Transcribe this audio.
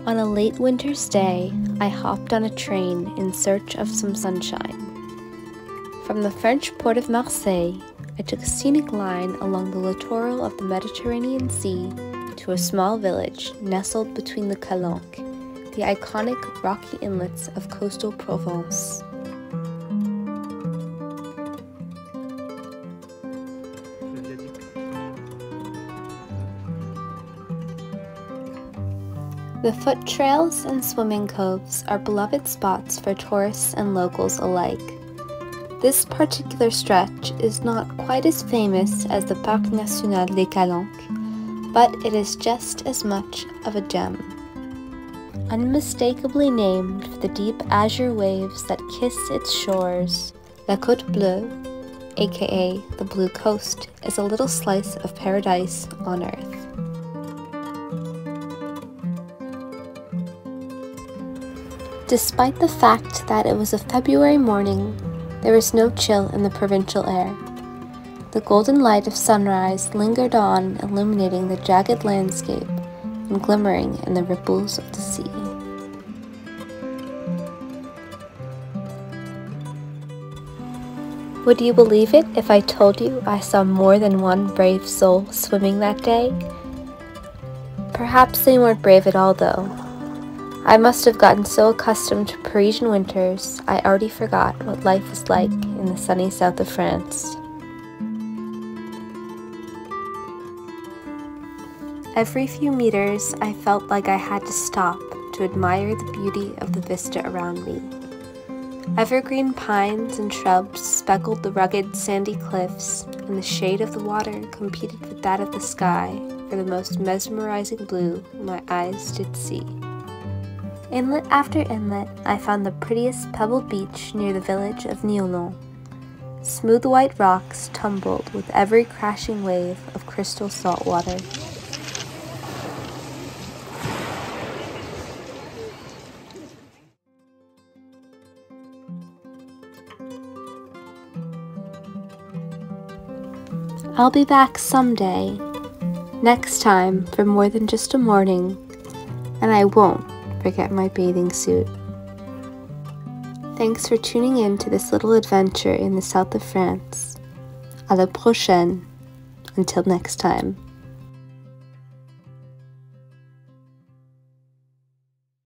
On a late winter's day, I hopped on a train in search of some sunshine. From the French port of Marseille, I took a scenic line along the littoral of the Mediterranean Sea to a small village nestled between the Calanques, the iconic rocky inlets of coastal Provence. The foot trails and swimming coves are beloved spots for tourists and locals alike. This particular stretch is not quite as famous as the Parc National des Calanques, but it is just as much of a gem. Unmistakably named for the deep azure waves that kiss its shores, La Côte bleue, aka the Blue Coast, is a little slice of paradise on earth. Despite the fact that it was a February morning, there was no chill in the provincial air. The golden light of sunrise lingered on, illuminating the jagged landscape and glimmering in the ripples of the sea. Would you believe it if I told you I saw more than one brave soul swimming that day? Perhaps they weren't brave at all though. I must have gotten so accustomed to Parisian winters, I already forgot what life was like in the sunny south of France. Every few meters, I felt like I had to stop to admire the beauty of the vista around me. Evergreen pines and shrubs speckled the rugged sandy cliffs, and the shade of the water competed with that of the sky for the most mesmerizing blue my eyes did see. Inlet after inlet, I found the prettiest pebbled beach near the village of Niolon. Smooth white rocks tumbled with every crashing wave of crystal salt water. I'll be back someday, next time for more than just a morning, and I won't forget my bathing suit. Thanks for tuning in to this little adventure in the south of France. À la prochaine. Until next time.